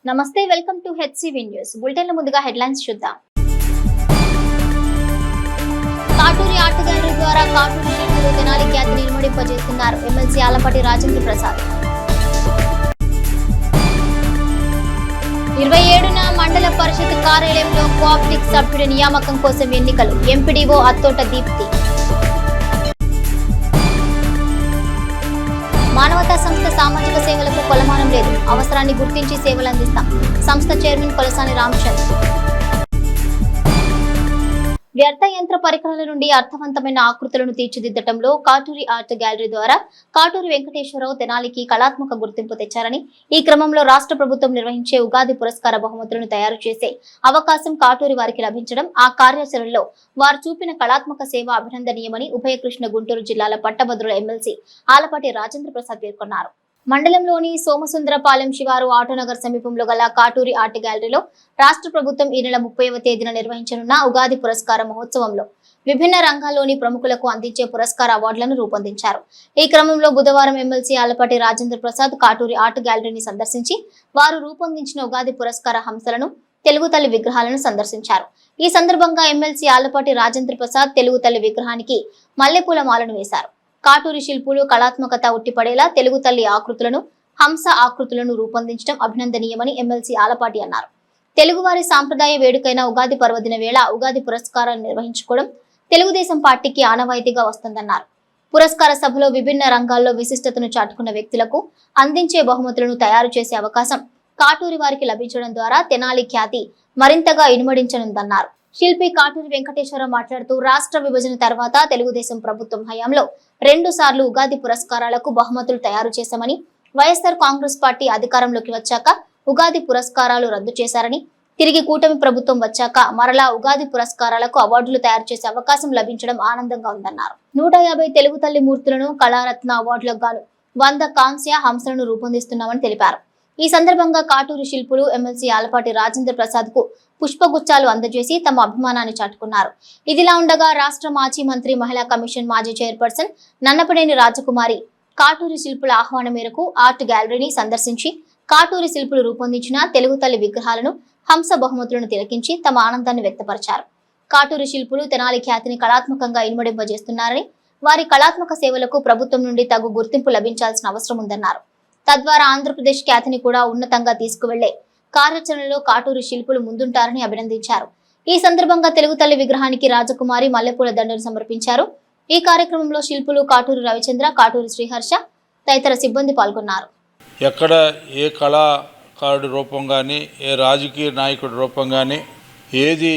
నమస్తే, welcome to HCV news bulletin. ముందుగా headlines చూద్దాం. కాటూరి ఆర్ట్ గ్యాలరీ ద్వారా కాటూరి శిల్పులు తెనాలి ఖ్యాతిని ఇనుమడింపజేస్తున్నారు ఎమ్మెల్సీ ఆలపాటి రాజేంద్ర ప్రసాద్. 27న మండల పరిషత్ కార్యాలయంలో కోఆప్టిక్ సభ్యుడి నియామకం కోసం ఎన్నికలు. ఎంపీడీఓ అత్తోట దీప్తి. మానవతా సంస్థ సామాజిక సేవలకు కొలమానం లేదు. అవసరాన్ని గుర్తించి సేవలు అందిస్తాం. సంస్థ చైర్మన్ కొలసాని రామచంద్ర. వ్యర్థ యంత్ర పరికరాల నుండి అర్థవంతమైన ఆకృతులను తీర్చిదిద్దటంలో కాటూరి ఆర్ట్ గ్యాలరీ ద్వారా కాటూరి వెంకటేశ్వరరావు తెనాలికి కళాత్మక గుర్తింపు తెచ్చారని, ఈ క్రమంలో రాష్ట్ర ప్రభుత్వం నిర్వహించే ఉగాది పురస్కార బహుమతులను తయారు చేసే అవకాశం కాటూరి వారికి లభించడం, ఆ కార్యాచరణలో వారు చూపిన కళాత్మక సేవ అభినందనీయమని ఉభయ కృష్ణ గుంటూరు జిల్లాల పట్టభద్రుల ఎమ్మెల్సీ ఆలపాటి రాజేంద్ర ప్రసాద్ పేర్కొన్నారు. మండలంలోని సోమసుందరపాలెం శివారు ఆటోనగర్ సమీపంలో గల కాటూరి ఆర్ట్ గ్యాలరీలో రాష్ట్ర ప్రభుత్వం ఈ నెల 30వ తేదీన నిర్వహించనున్న ఉగాది పురస్కార మహోత్సవంలో విభిన్న రంగాల్లోని ప్రముఖులకు అందించే పురస్కార అవార్డులను రూపొందించారు. ఈ క్రమంలో బుధవారం ఎమ్మెల్సీ ఆలపాటి రాజేంద్ర ప్రసాద్ కాటూరి ఆర్ట్ గ్యాలరీని సందర్శించి వారు రూపొందించిన ఉగాది పురస్కార హంసలను, తెలుగు తల్లి విగ్రహాలను సందర్శించారు. ఈ సందర్భంగా ఎమ్మెల్సీ ఆలపాటి రాజేంద్ర ప్రసాద్ తెలుగు తల్లి విగ్రహానికి మల్లెపూల మాలను వేశారు. కాటూరి శిల్పులు కళాత్మకత ఉట్టిపడేలా తెలుగు తల్లి ఆకృతులను, హంస ఆకృతులను రూపొందించడం అభినందనీయమని ఎమ్మెల్సీ ఆలపాటి అన్నారు. తెలుగువారి సాంప్రదాయ వేడుకైన ఉగాది పర్వదిన వేళ ఉగాది పురస్కారాలు నిర్వహించుకోవడం తెలుగుదేశం పార్టీకి ఆనవాయితీగా వస్తుందన్నారు. పురస్కార సభలో విభిన్న రంగాల్లో విశిష్టతను చాటుకున్న వ్యక్తులకు అందించే బహుమతులను తయారు చేసే అవకాశం కాటూరి వారికి లభించడం ద్వారా తెనాలి ఖ్యాతి మరింతగా ఇనుమడించనుందన్నారు. శిల్పి కాటూరి వెంకటేశ్వరరావు మాట్లాడుతూ, రాష్ట్ర విభజన తర్వాత తెలుగుదేశం ప్రభుత్వం హయాంలో 2 సార్లు ఉగాది పురస్కారాలకు బహుమతులు తయారు చేశామని, వైఎస్ఆర్ కాంగ్రెస్ పార్టీ అధికారంలోకి వచ్చాక ఉగాది పురస్కారాలు రద్దు చేశారని, తిరిగి కూటమి ప్రభుత్వం వచ్చాక మరలా ఉగాది పురస్కారాలకు అవార్డులు తయారు చేసే అవకాశం లభించడం ఆనందంగా ఉందన్నారు. 150 తెలుగు తల్లి మూర్తులను కళారత్న అవార్డులకు గాను 100 కాంస్య హంసలను రూపొందిస్తున్నామని తెలిపారు. ఈ సందర్భంగా కాటూరి శిల్పులు ఎమ్మెల్సీ ఆలపాటి రాజేంద్ర ప్రసాద్ కు పుష్పగుచ్చాలు అందజేసి తమ అభిమానాన్ని చాటుకున్నారు. ఇదిలా ఉండగా రాష్ట్ర మాజీ మంత్రి, మహిళా కమిషన్ మాజీ చైర్పర్సన్ నన్నపనేని రాజకుమారి కాటూరి శిల్పుల ఆహ్వానం మేరకు ఆర్ట్ గ్యాలరీని సందర్శించి కాటూరి శిల్పులు రూపొందించిన తెలుగు తల్లి విగ్రహాలను, హంస బహుమతులను తిలకించి తమ ఆనందాన్ని వ్యక్తపరిచారు. కాటూరి శిల్పులు తెనాలి ఖ్యాతిని కళాత్మకంగా ఇనుమడింపజేస్తున్నారని, వారి కళాత్మక సేవలకు ప్రభుత్వం నుండి తగు గుర్తింపు లభించాల్సిన అవసరం ఉందన్నారు. తద్వారా ఆంధ్రప్రదేశ్ ఖ్యాతిని కూడా ఉన్నతంగా తీసుకువెళ్లే కార్యాచరణలో కాటూరి శిల్పులు ముందుంటారని అభినందించారు. ఈ సందర్భంగా తెలుగు తల్లి విగ్రహానికి రాజకుమారి మల్లెపూల దండను సమర్పించారు. ఈ కార్యక్రమంలో శిల్పులు కాటూరి రవిచంద్ర, కాటూరి శ్రీహర్ష తదితర సిబ్బంది పాల్గొన్నారు. ఎక్కడ ఏ కళాకారుడి రూపం కానీ, ఏ రాజకీయ నాయకుడి రూపం కానీ, ఏది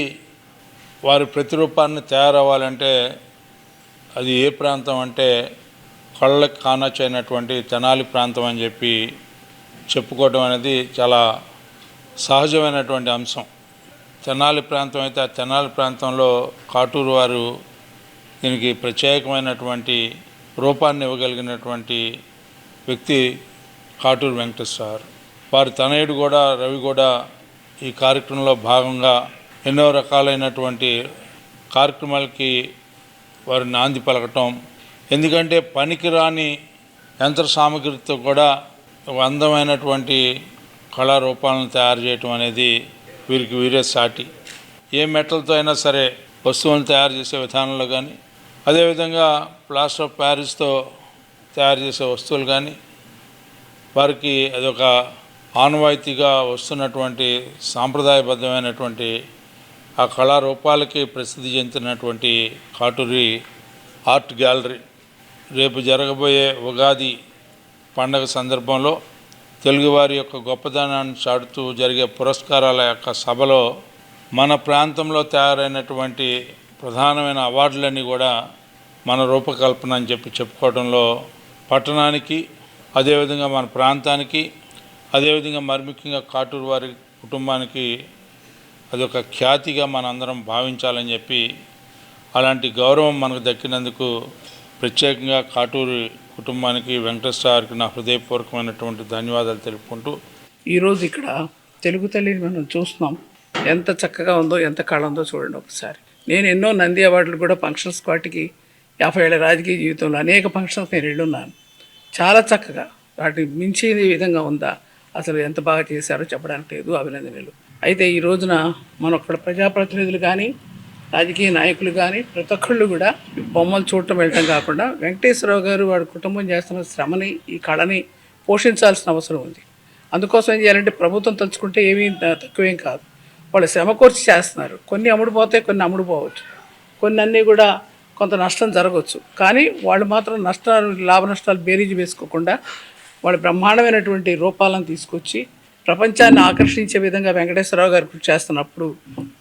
వారి ప్రతిరూపాన్ని తయారవ్వాలంటే అది ఏ ప్రాంతం అంటే కళ్ళకి కానొచ్చైనటువంటి తెనాలి ప్రాంతం అని చెప్పి చెప్పుకోవడం అనేది చాలా సహజమైనటువంటి అంశం. తెనాలి ప్రాంతం అయితే ఆ తెనాలి ప్రాంతంలో కాటూరు వారు దీనికి ప్రత్యేకమైనటువంటి రూపాన్ని ఇవ్వగలిగినటువంటి వ్యక్తి కాటూరు వెంకటేశ్వర. వారి తనయుడు కూడా రవి కూడా ఈ కార్యక్రమంలో భాగంగా ఎన్నో రకాలైనటువంటి కార్యక్రమాలకి వారు నాంది పలకటం. ఎందుకంటే పనికిరాని యంత్ర సామగ్రితో కూడా ఒక అందమైనటువంటి కళారూపాలను తయారు చేయటం అనేది వీరికి వీరే సాటి. ఏ మెటల్తో అయినా సరే వస్తువులను తయారు చేసే విధానంలో కానీ, అదేవిధంగా ప్లాస్టర్ ఆఫ్ ప్యారిస్తో తయారు చేసే వస్తువులు కానీ వారికి అదొక ఆనవాయితీగా వస్తున్నటువంటి సాంప్రదాయబద్ధమైనటువంటి ఆ కళారూపాలకి ప్రసిద్ధి చెందినటువంటి కాటూరి ఆర్ట్ గ్యాలరీ రేపు జరగబోయే ఉగాది పండగ సందర్భంలో తెలుగువారి యొక్క గొప్పదనాన్ని చాటుతూ జరిగే పురస్కారాల యొక్క సభలో మన ప్రాంతంలో తయారైనటువంటి ప్రధానమైన అవార్డులన్నీ కూడా మన రూపకల్పన అని చెప్పుకోవడంలో పట్టణానికి, అదేవిధంగా మన ప్రాంతానికి, అదేవిధంగా మరి ముఖ్యంగా కాటూరు వారి కుటుంబానికి అదొక ఖ్యాతిగా మనందరం భావించాలని చెప్పి, అలాంటి గౌరవం మనకు దక్కినందుకు ప్రత్యేకంగా కాటూరి కుటుంబానికి, వెంకటేశ్వరకి నా హృదయపూర్వకమైనటువంటి ధన్యవాదాలు తెలుపుకుంటూ, ఈరోజు ఇక్కడ తెలుగు తల్లిని మనం చూస్తున్నాం. ఎంత చక్కగా ఉందో, ఎంత కళ ఉందో చూడండి ఒకసారి. నేను ఎన్నో నంది అవార్డులు కూడా ఫంక్షన్స్ వాటికి 50 ఏళ్ల రాజకీయ జీవితంలో అనేక ఫంక్షన్స్ నేను వెళ్ళున్నాను. చాలా చక్కగా వాటిని మించే విధంగా ఉందా అసలు ఎంత బాగా చేశారో చెప్పడానికి లేదు, అభినందనలు. అయితే ఈ రోజున మన ఒక్కడ ప్రజాప్రతినిధులు కానీ రాజకీయ నాయకులు కానీ ప్రతి ఒక్కళ్ళు కూడా బొమ్మలు చూడటం వెళ్ళటం కాకుండా వెంకటేశ్వరరావు గారు వాడి కుటుంబం చేస్తున్న శ్రమని, ఈ కళని పోషించాల్సిన అవసరం ఉంది. అందుకోసం ఏం చేయాలంటే ప్రభుత్వం తలుచుకుంటే ఏమీ తక్కువేం కాదు, వాళ్ళు శ్రమ కోర్చి చేస్తున్నారు. కొన్ని అమ్ముడుపోతాయి, కొన్ని అమ్ముడుపోవచ్చు, కొన్ని అన్నీ కూడా కొంత నష్టం జరగవచ్చు. కానీ వాళ్ళు మాత్రం లాభ నష్టాలు బేరీజు వేసుకోకుండా వాళ్ళు బ్రహ్మాండమైనటువంటి రూపాలను తీసుకొచ్చి ప్రపంచాన్ని ఆకర్షించే విధంగా వెంకటేశ్వరరావు గారు కృషి చేస్తున్నప్పుడు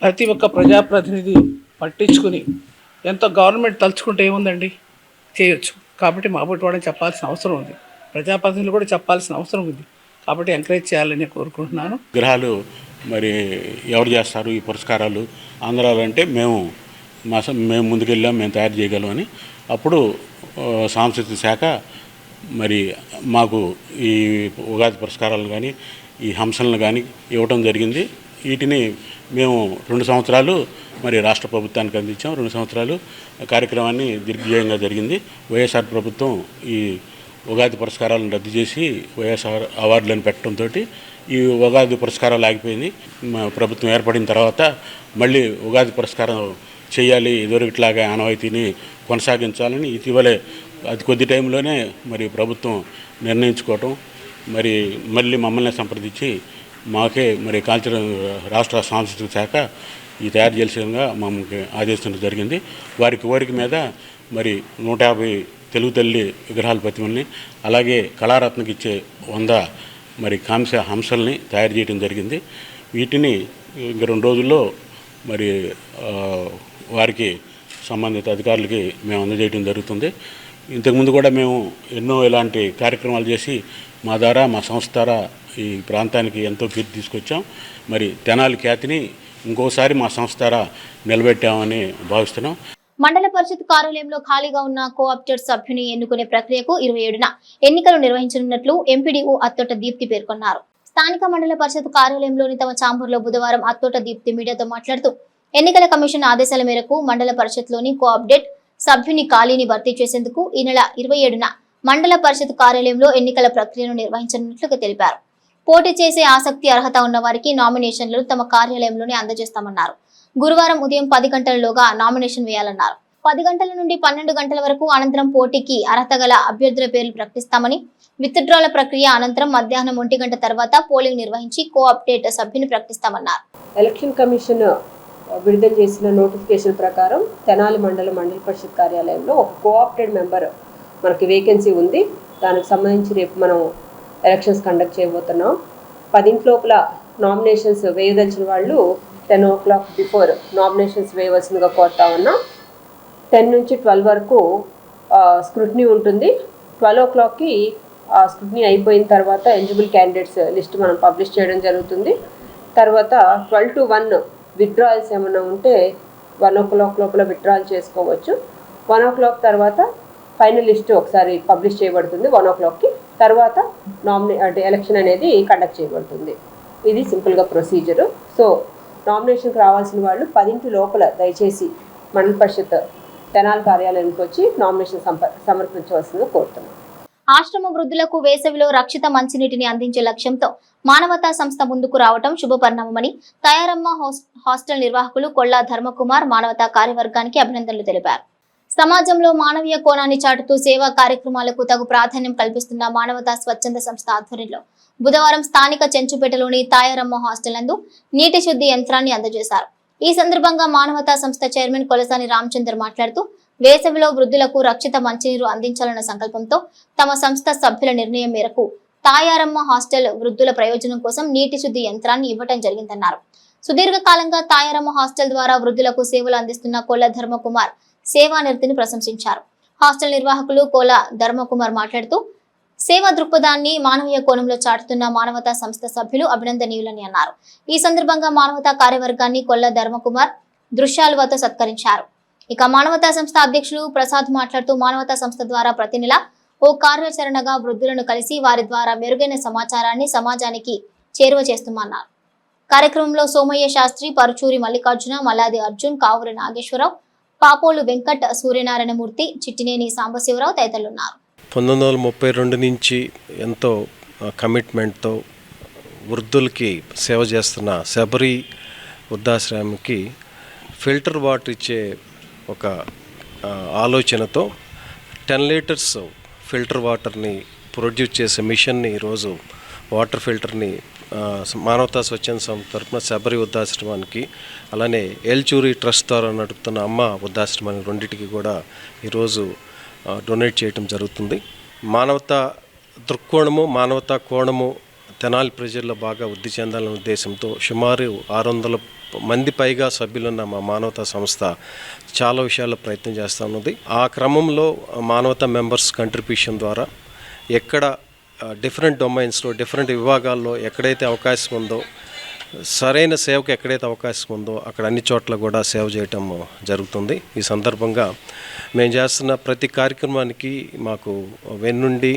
ప్రతి ఒక్క ప్రజాప్రతినిధి పట్టించుకుని ఎంతో గవర్నమెంట్ తలుచుకుంటే ఏముందండి చేయొచ్చు. కాబట్టి మాబోటి వాళ్ళని చెప్పాల్సిన అవసరం ఉంది, ప్రజాప్రతినిధులు కూడా చెప్పాల్సిన అవసరం ఉంది. కాబట్టి ఎంకరేజ్ చేయాలని కోరుకుంటున్నాను. విగ్రహాలు మరి ఎవరు చేస్తారు ఈ పురస్కారాలు? ఆంధ్రాలో అంటే మేము ముందుకెళ్ళాం, మేము తయారు చేయగలం అని. అప్పుడు సాంస్కృతిక శాఖ మరి మాకు ఈ ఉగాది పురస్కారాలను కానీ ఈ హంసలను కానీ ఇవ్వటం జరిగింది. వీటిని మేము 2 సంవత్సరాలు మరి రాష్ట్ర ప్రభుత్వానికి అందించాం. 2 సంవత్సరాలు కార్యక్రమాన్ని దిగ్విజయంగా జరిగింది. వైఎస్ఆర్ ప్రభుత్వం ఈ ఉగాది పురస్కారాలను రద్దు చేసి వైఎస్ఆర్ అవార్డులను పెట్టడంతో ఈ ఉగాది పురస్కారాలు ఆగిపోయింది. ప్రభుత్వం ఏర్పడిన తర్వాత మళ్ళీ ఉగాది పురస్కారం చేయాలి, ఇదివరకులాగా ఆనవాయితీని కొనసాగించాలని ఇటీవలే అతి కొద్ది టైంలోనే మరి ప్రభుత్వం నిర్ణయించుకోవటం, మరి మళ్ళీ మమ్మల్ని సంప్రదించి మాకే మరి రాష్ట్ర సాంస్కృతిక శాఖ ఈ తయారు చేసేందుగా మమ్మల్ని ఆదేశించడం జరిగింది. వారి కోరిక మీద మరి 150 తెలుగు తల్లి విగ్రహాల ప్రతిమల్ని, అలాగే కళారత్నకి ఇచ్చే 100 మరి కాంస్య హంసల్ని తయారు చేయడం జరిగింది. వీటిని ఇంక 2 రోజుల్లో మరి వారికి సంబంధిత అధికారులకి మేము అందజేయడం జరుగుతుంది. ఇంతకుముందు కూడా మేము ఎన్నో ఇలాంటి కార్యక్రమాలు చేసి మా ద్వారా, మా సంస్థ ద్వారా ఈ ప్రాంతానికి ఎంతో కీర్తి తీసుకొచ్చాం. మరి తెనాలి ఖ్యాతిని ఇంకోసారి మా సంస్థ ద్వారా నిలబెట్టామని భావిస్తున్నాం. మండల పరిషత్ కార్యాలయంలో ఖాళీగా ఉన్న కోఆప్టర్ సభ్యుని ఎన్నుకునే ప్రక్రియకు 27న ఎన్నికలు నిర్వహించనున్నట్లు ఎంపీడీఓ అత్తోట దీప్తి పేర్కొన్నారు. స్థానిక మండల పరిషత్ కార్యాలయంలోని తమ ఛాంబర్లో బుధవారం అత్తోట దీప్తి మీడియాతో మాట్లాడుతూ ఎన్నికల కమిషన్ ఆదేశాల మేరకు మండల పరిషత్లోని కోఆప్డేట్ సభ్యుని ఖాళీని భర్తీ చేసేందుకు ఈ నెల 27న మండల పరిషత్ కార్యాలయంలో ఎన్నికల ప్రక్రియను నిర్వహించనున్నట్లు తెలిపారు. పోటీ చేసే ఆసక్తి, అర్హత ఉన్న వారికి నామినేషన్లను తమ కార్యాలయంలోనే అందజేస్తామన్నారు. గురువారం ఉదయం 10 గంటలలోగా నామినేషన్ వేయాలన్నారు. 10 గంటల నుండి 12 గంటల వరకు అనంతరం పోటీకి అర్హత గల అభ్యర్థుల పేర్లు ప్రకటిస్తామని, విత్డ్రాల ప్రక్రియ అనంతరం మధ్యాహ్నం 1 గంట తర్వాత పోలింగ్ నిర్వహించి కోఆప్డేట్ సభ్యుని ప్రకటిస్తామన్నారు. ఎలక్షన్ కమిషన్ విడుదల చేసిన నోటిఫికేషన్ ప్రకారం తెనాలి మండల పరిషత్ కార్యాలయంలో ఒక కోఆప్టెడ్ మెంబర్ మనకి వేకెన్సీ ఉంది. దానికి సంబంధించి రేపు మనం ఎలక్షన్స్ కండక్ట్ చేయబోతున్నాం. 10 లోపల నామినేషన్స్ వేయదలిచిన వాళ్ళు 10 o'clock బిఫోర్ నామినేషన్స్ వేయవలసిందిగా కోరుతా ఉన్నాం. 10 నుంచి 12 వరకు స్క్రూటినీ ఉంటుంది. 12 o'clockకి స్క్రూటినీ అయిపోయిన తర్వాత ఎలిజిబుల్ క్యాండిడేట్స్ లిస్ట్ మనం పబ్లిష్ చేయడం జరుగుతుంది. తర్వాత 12 to 1 విత్డ్రాయల్స్ ఏమైనా ఉంటే 1 o'clock లోపల విత్డ్రాయల్ చేసుకోవచ్చు. 1 o'clock తర్వాత ఫైనల్ లిస్ట్ ఒకసారి పబ్లిష్ చేయబడుతుంది 1 o'clockకి. తర్వాత ఎలక్షన్ అనేది కండక్ట్ చేయబడుతుంది. ఇది సింపుల్గా ప్రొసీజరు. సో నామినేషన్కి రావాల్సిన వాళ్ళు 10 లోపల దయచేసి మండల పరిషత్ తెనాలి కార్యాలయానికి వచ్చి నామినేషన్ సమర్పించవలసిందిగా కోరుతున్నాం. ఆశ్రమ వృద్ధులకు వేసవిలో రక్షిత మంచినీటిని అందించే లక్ష్యంతో మానవతా సంస్థ ముందుకు రావడం శుభపరిణామమని తయారమ్మ హాస్టల్ నిర్వాహకులు కొల్లా ధర్మకుమార్ మానవతా కార్యవర్గానికి అభినందనలు తెలిపారు. సమాజంలో మానవీయ కోణాన్ని చాటుతూ సేవా కార్యక్రమాలకు తగు ప్రాధాన్యం కల్పిస్తున్న మానవతా స్వచ్ఛంద సంస్థ ఆధ్వర్యంలో బుధవారం స్థానిక చెంచుపేటలోని తాయారమ్మ హాస్టల్ నందు నీటి శుద్ధి యంత్రాన్ని అందజేశారు. ఈ సందర్భంగా మానవతా సంస్థ చైర్మన్ కొలసాని రామచందర్ మాట్లాడుతూ వేసవిలో వృద్ధులకు రక్షిత మంచినీరు అందించాలన్న సంకల్పంతో తమ సంస్థ సభ్యుల నిర్ణయం మేరకు తాయారమ్మ హాస్టల్ వృద్ధుల ప్రయోజనం కోసం నీటి శుద్ధి యంత్రాన్ని ఇవ్వటం జరిగిందన్నారు. సుదీర్ఘకాలంగా తాయారమ్మ హాస్టల్ ద్వారా వృద్ధులకు సేవలు అందిస్తున్న కొల్ల ధర్మకుమార్ సేవానిరతిని ప్రశంసించారు. హాస్టల్ నిర్వాహకులు కోల ధర్మకుమార్ మాట్లాడుతూ సేవా దృక్పథాన్ని మానవీయ కోణంలో చాటుతున్న మానవతా సంస్థ సభ్యులు అభినందనీయులని అన్నారు. ఈ సందర్భంగా మానవతా కార్యవర్గాన్ని కొల్ల ధర్మకుమార్ దృశ్యాలువతో సత్కరించారు. ఇక మానవతా సంస్థ అధ్యక్షులు ప్రసాద్ మాట్లాడుతూ మానవతా సంస్థ ద్వారా ప్రతి నెల ఓ కార్యాచరణగా వృద్ధులను కలిసి వారి ద్వారా మెరుగైన సమాచారాన్ని సమాజానికి చేరువ చేస్తున్నారు. కార్యక్రమంలో సోమయ్య శాస్త్రి, పరుచూరి మల్లికార్జున, మల్లాది అర్జున్, కావురి నాగేశ్వరరావు, పాపోలు వెంకట్, సూర్యనారాయణమూర్తి, చిట్టినేని సాంబశివరావు తదితరులున్నారు. 1932 నుంచి ఎంతో కమిట్మెంట్తో వృద్ధులకి సేవ చేస్తున్న శబరి వృద్ధాశ్రమంకి ఫిల్టర్ వాటర్ ఇచ్చే ఒక ఆలోచనతో 10 లీటర్స్ ఫిల్టర్ వాటర్ని ప్రొడ్యూస్ చేసే మిషన్ని ఈరోజు వాటర్ ఫిల్టర్ని మానవతా స్వచ్ఛంద సంస్థ తరఫున శబరి వృద్ధాశ్రమానికి, అలానే ఎల్చూరి ట్రస్ట్ ద్వారా నడుపుతున్న అమ్మ వృద్ధాశ్రమానికి రెండింటికి కూడా ఈరోజు డొనేట్ చేయడం జరుగుతుంది. మానవతా దృక్కోణము, మానవతా కోణము తెనాలి ప్రజల్లో బాగా వృద్ధి చెందాలనే ఉద్దేశంతో సుమారు 600 మంది పైగా సభ్యులున్న మా మానవతా సంస్థ చాలా విషయాల్లో ప్రయత్నం చేస్తూ ఉన్నది. ఆ క్రమంలో మానవతా మెంబర్స్ కంట్రిబ్యూషన్ ద్వారా ఎక్కడ డిఫరెంట్ డొమైన్స్లో, డిఫరెంట్ విభాగాల్లో ఎక్కడైతే అవకాశం ఉందో, సరైన సేవకు ఎక్కడైతే అవకాశం ఉందో అక్కడ అన్ని చోట్ల కూడా సేవ చేయటం జరుగుతుంది. ఈ సందర్భంగా మేము చేస్తున్న ప్రతి కార్యక్రమానికి మాకు వెన్నుండి